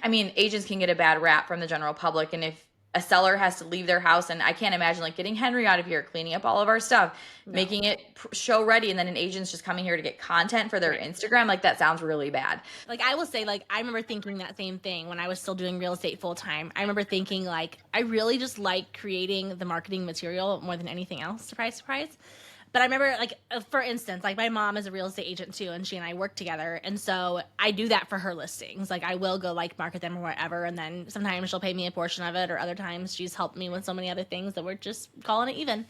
I mean, agents can get a bad rap from the general public, and if a seller has to leave their house, and I can't imagine like getting Henry out of here, cleaning up all of our stuff, making it show ready, and then an agent's just coming here to get content for their Instagram, like that sounds really bad. Like I will say, like I remember thinking that same thing when I was still doing real estate full time. I remember thinking like I really just like creating the marketing material more than anything else. Surprise, surprise. But I remember, like, for instance, like my mom is a real estate agent too, and she and I work together. And so I do that for her listings. Like I will go like market them or whatever. And then sometimes she'll pay me a portion of it, or other times she's helped me with so many other things that we're just calling it even.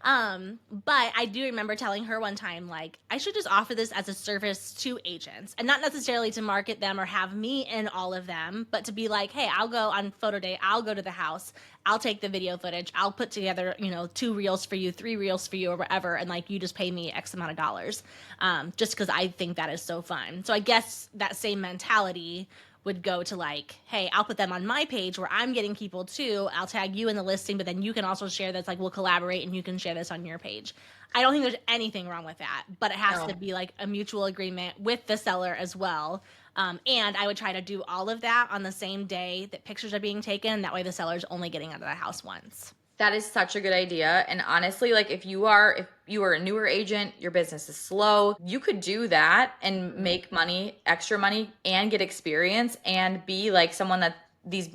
But I do remember telling her one time, like, I should just offer this as a service to agents, and not necessarily to market them or have me in all of them, but to be like, hey, I'll go on photo day, I'll go to the house, I'll take the video footage, I'll put together, 2 reels for you, 3 reels for you, or whatever, and like you just pay me X amount of dollars, just because I think that is so fun. So I guess that same mentality would go to like, hey, I'll put them on my page where I'm getting people too. I'll tag you in the listing, but then you can also share this. Like we'll collaborate and you can share this on your page. I don't think there's anything wrong with that, but it has to be like a mutual agreement with the seller as well. And I would try to do all of that on the same day that pictures are being taken. That way the seller's only getting out of the house once. That is such a good idea. And honestly, like if you are a newer agent, your business is slow, you could do that and make money, extra money, and get experience and be like someone that these,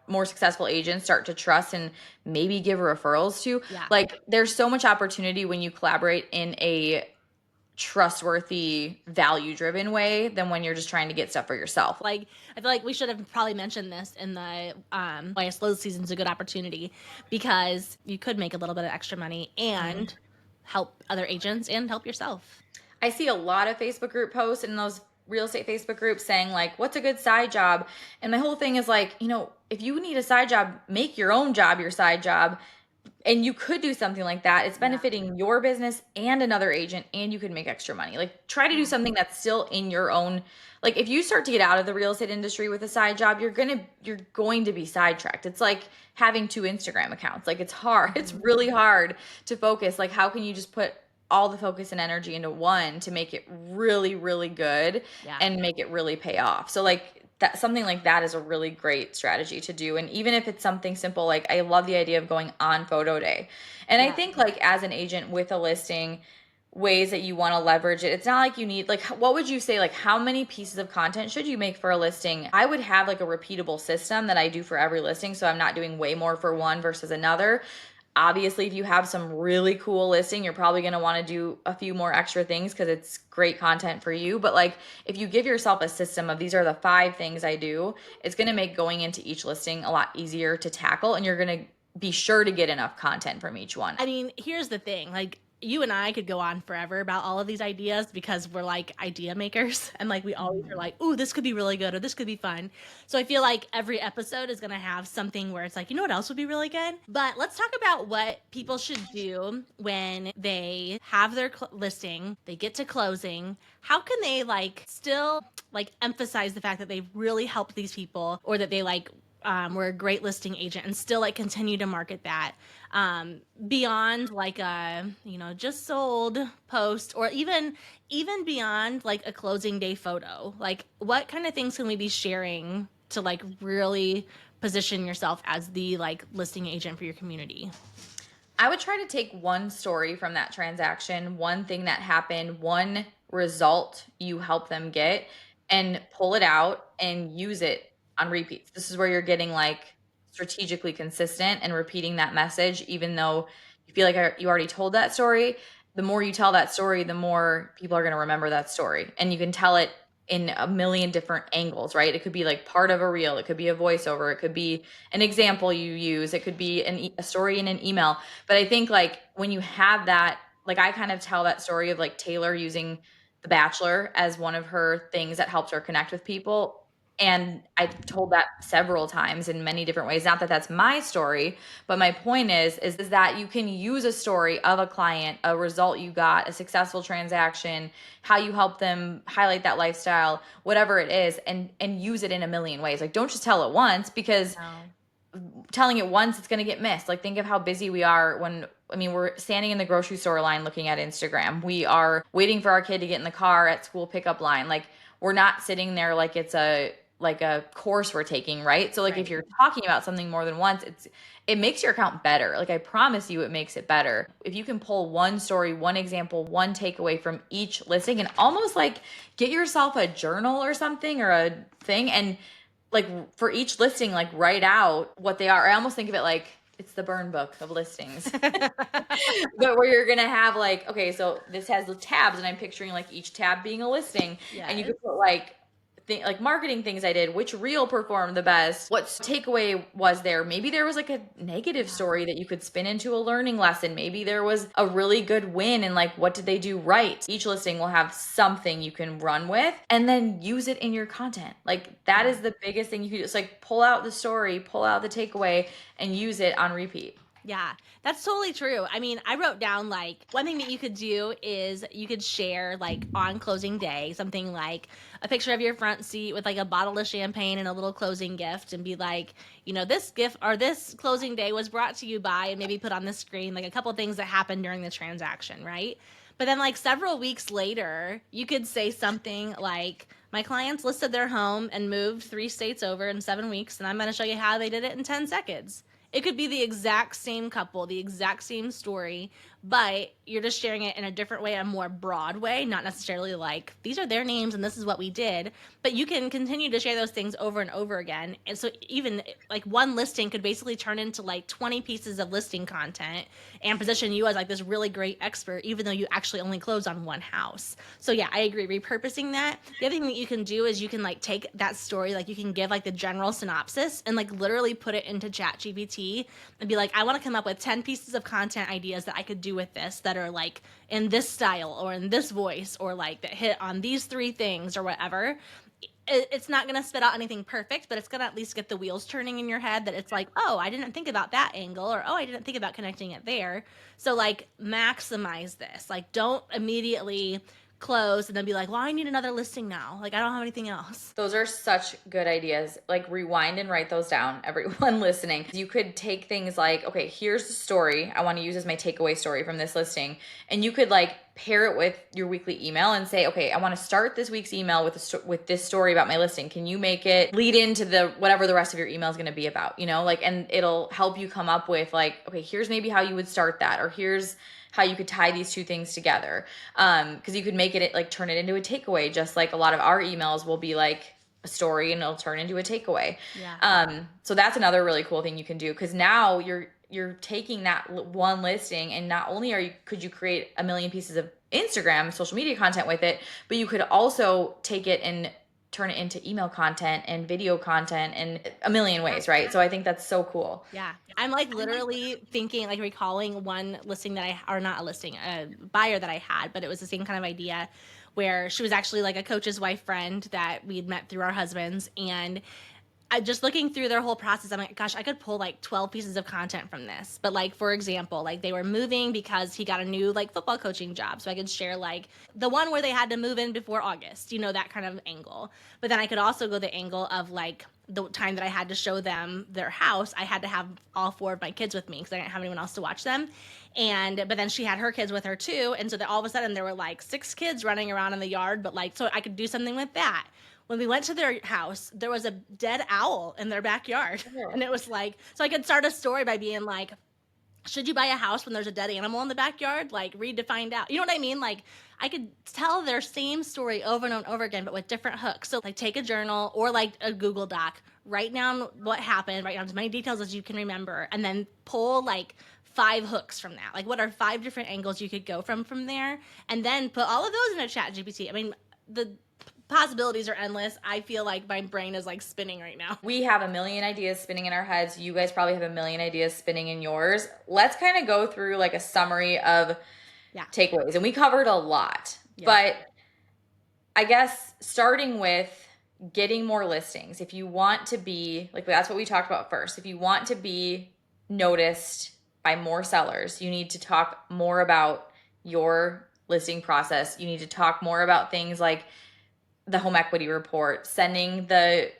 more successful agents start to trust and maybe give referrals to. Yeah. Like there's so much opportunity when you collaborate in a trustworthy, value-driven way than when you're just trying to get stuff for yourself. Like, I feel like we should have probably mentioned this in the why a slow season is a good opportunity, because you could make a little bit of extra money and help other agents and help yourself. I see a lot of Facebook group posts in those real estate Facebook groups saying like, what's a good side job? And my whole thing is like, if you need a side job, make your own job your side job. And you could do something like that. It's benefiting your business and another agent, and you could make extra money. Like, try to do something that's still in your own. Like, if you start to get out of the real estate industry with a side job, you're going to be sidetracked. It's like having 2 Instagram accounts. Like, it's hard. It's really hard to focus. Like, how can you just put all the focus and energy into one to make it really, really good and make it really pay off? So like, that something like that is a really great strategy to do. And even if it's something simple, like I love the idea of going on photo day. And I think like as an agent with a listing, ways that you want to leverage it, it's not like you need, like, what would you say, like how many pieces of content should you make for a listing? I would have like a repeatable system that I do for every listing, so I'm not doing way more for one versus another. Obviously, if you have some really cool listing, you're probably going to want to do a few more extra things because it's great content for you. But like, if you give yourself a system of these are the 5 things I do, it's going to make going into each listing a lot easier to tackle, and you're going to be sure to get enough content from each one. I mean, here's the thing, like, you and I could go on forever about all of these ideas because we're like idea makers, and like we always are like, ooh, this could be really good or this could be fun. So I feel like every episode is going to have something where it's like, you know what else would be really good? But let's talk about what people should do when they have their listing, they get to closing. How can they like still like emphasize the fact that they really helped these people, or that they like were a great listing agent, and still like continue to market that beyond like a just sold post, or even beyond like a closing day photo? Like, what kind of things can we be sharing to like really position yourself as the like listing agent for your community? I would try to take one story from that transaction, one thing that happened, one result you help them get, and pull it out and use it on repeats. This is where you're getting like strategically consistent and repeating that message, even though you feel like you already told that story. The more you tell that story, the more people are going to remember that story. And you can tell it in a million different angles, right? It could be like part of a reel. It could be a voiceover. It could be an example you use. It could be a story in an email. But I think like when you have that, like I kind of tell that story of like Taylor using The Bachelor as one of her things that helps her connect with people. And I told that several times in many different ways. Not that that's my story, but my point is that you can use a story of a client, a result you got, a successful transaction, how you help them, highlight that lifestyle, whatever it is, and use it in a million ways. Like, don't just tell it once, because telling it once, it's going to get missed. Like, think of how busy we are we're standing in the grocery store line looking at Instagram. We are waiting for our kid to get in the car at school pickup line. Like, we're not sitting there like it's a course we're taking, right? So like, if you're talking about something more than once, it makes your account better. Like, I promise you, it makes it better. If you can pull one story, one example, one takeaway from each listing, and almost like get yourself a journal or something, or a thing, and like for each listing, like write out what they are. I almost think of it like it's the burn book of listings. But where you're gonna have like, okay, so this has the tabs, and I'm picturing like each tab being a listing. And you could put like marketing things I did, which reel performed the best, what takeaway was there. Maybe there was like a negative story that you could spin into a learning lesson. Maybe there was a really good win, and like, what did they do right? Each listing will have something you can run with, and then use it in your content. Like, that is the biggest thing you could do. It's like, pull out the story, pull out the takeaway, and use it on repeat. Yeah, that's totally true. I mean, I wrote down like one thing that you could do is you could share like on closing day something like a picture of your front seat with like a bottle of champagne and a little closing gift, and be like, this gift or this closing day was brought to you by, and maybe put on the screen like a couple of things that happened during the transaction, right? But then like several weeks later, you could say something like, my clients listed their home and moved 3 states over in 7 weeks, and I'm going to show you how they did it in 10 seconds. It could be the exact same couple, the exact same story, but you're just sharing it in a different way, a more broad way, not necessarily like these are their names and this is what we did, but you can continue to share those things over and over again. And so even like one listing could basically turn into like 20 pieces of listing content and position you as like this really great expert, even though you actually only closed on one house. So yeah, I agree. Repurposing that. The other thing that you can do is you can like take that story, like you can give like the general synopsis and like literally put it into ChatGPT and be like, I want to come up with 10 pieces of content ideas that I could do with this that are like in this style or in this voice or like that hit on these 3 things or whatever. It's not going to spit out anything perfect, but it's going to at least get the wheels turning in your head that it's like, oh, I didn't think about that angle, or oh, I didn't think about connecting it there. So like maximize this. Like don't immediately close and then be like, well, I need another listing now. Like I don't have anything else. Those are such good ideas. Like rewind and write those down, everyone listening. You could take things like, okay, here's the story I want to use as my takeaway story from this listing. And you could like pair it with your weekly email and say, okay, I want to start this week's email with this story about my listing. Can you make it lead into the whatever the rest of your email is going to be about, like, and it'll help you come up with like, okay, here's maybe how you would start that, or here's how you could tie these 2 things together. Because you could make it like turn it into a takeaway, just like a lot of our emails will be like a story and it'll turn into a takeaway. Yeah. So that's another really cool thing you can do, because now you're taking that one listing, and not only could you create a million pieces of Instagram social media content with it, but you could also take it and turn it into email content and video content in a million ways, right? So I think that's so cool. Yeah. I'm like literally thinking, like recalling one listing that or not a listing, a buyer that I had, but it was the same kind of idea where she was actually like a coach's wife friend that we'd met through our husbands. And I just looking through their whole process, I'm like, gosh, I could pull like 12 pieces of content from this. But like, for example, like they were moving because he got a new like football coaching job. So I could share like the one where they had to move in before August, that kind of angle. But then I could also go the angle of like the time that I had to show them their house, I had to have all 4 of my kids with me because I didn't have anyone else to watch them. But then she had her kids with her too. And so that all of a sudden there were like 6 kids running around in the yard, but like, so I could do something with that. When we went to their house, there was a dead owl in their backyard. Oh. And it was like, so I could start a story by being like, should you buy a house when there's a dead animal in the backyard? Like, read to find out. You know what I mean? Like, I could tell their same story over and over again, but with different hooks. So, like, take a journal or like a Google Doc, write down what happened, write down as many details as you can remember, and then pull like 5 hooks from that. Like, what are 5 different angles you could go from there? And then put all of those in a ChatGPT. I mean, the possibilities are endless. I feel like my brain is like spinning right now. We have a million ideas spinning in our heads. You guys probably have a million ideas spinning in yours. Let's kind of go through like a summary of takeaways. And we covered a lot, but I guess starting with getting more listings. If you want to be like, that's what we talked about first. If you want to be noticed by more sellers, you need to talk more about your listing process. You need to talk more about things like the home equity report, sending the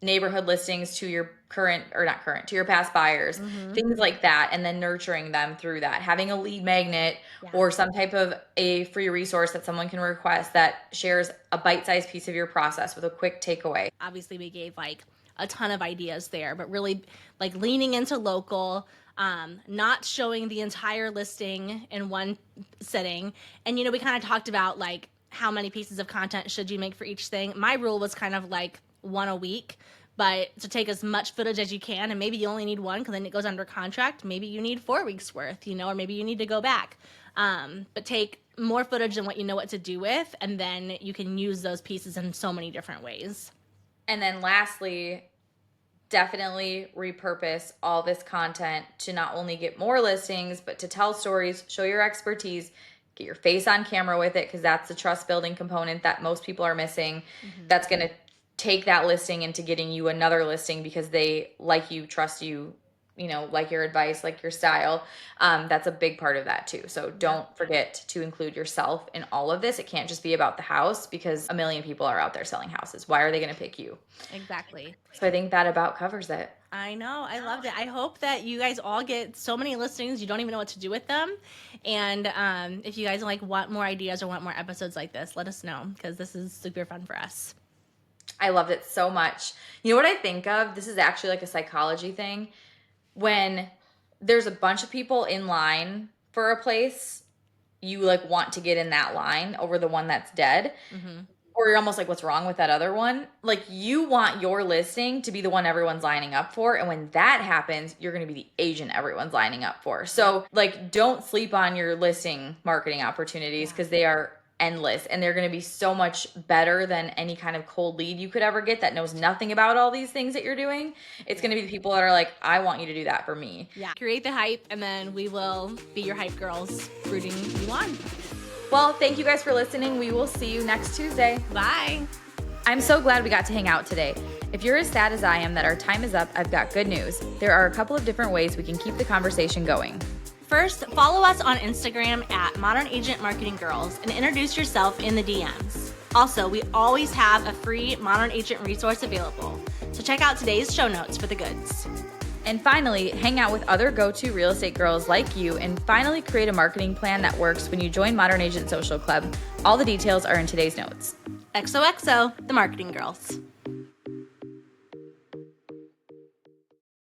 neighborhood listings to your to your past buyers, things like that, and then nurturing them through that. Having a lead magnet or some type of a free resource that someone can request that shares a bite-sized piece of your process with a quick takeaway. Obviously, we gave like a ton of ideas there, but really like leaning into local, not showing the entire listing in one sitting. And, we kind of talked about like, how many pieces of content should you make for each thing? My rule was kind of like 1 a week, but to take as much footage as you can, and maybe you only need 1 because then it goes under contract. Maybe you need 4 weeks worth, or maybe you need to go back. But take more footage than what you know what to do with, and then you can use those pieces in so many different ways. And then lastly, definitely repurpose all this content to not only get more listings, but to tell stories, show your expertise, get your face on camera with it, because that's the trust building component that most people are missing. That's going to take that listing into getting you another listing because they like you, trust you, like your advice, like your style. That's a big part of that too. So don't forget to include yourself in all of this. It can't just be about the house, because a million people are out there selling houses. Why are they going to pick you? Exactly. So I think that about covers it. I know. I loved it. I hope that you guys all get so many listings you don't even know what to do with them. And if you guys like want more ideas or want more episodes like this, let us know, because this is super fun for us. I loved it so much. You know what I think of? This is actually like a psychology thing. When there's a bunch of people in line for a place, you like want to get in that line over the one that's dead. Or you're almost like, what's wrong with that other one? Like, you want your listing to be the one everyone's lining up for. And when that happens, you're going to be the agent everyone's lining up for. So like, don't sleep on your listing marketing opportunities, because they are endless, and they're going to be so much better than any kind of cold lead you could ever get that knows nothing about all these things that you're doing. It's going to be the people that are like, I want you to do that for me. Yeah. Create the hype, and then we will be your hype girls rooting you on. Well, thank you guys for listening. We will see you next Tuesday. Bye. I'm so glad we got to hang out today. If you're as sad as I am that our time is up, I've got good news. There are a couple of different ways we can keep the conversation going. First, follow us on Instagram at Modern Agent Marketing Girls and introduce yourself in the DMs. Also, we always have a free Modern Agent resource available, so check out today's show notes for the goods. And finally, hang out with other go-to real estate girls like you and finally create a marketing plan that works when you join Modern Agent Social Club. All the details are in today's notes. XOXO, the Marketing Girls.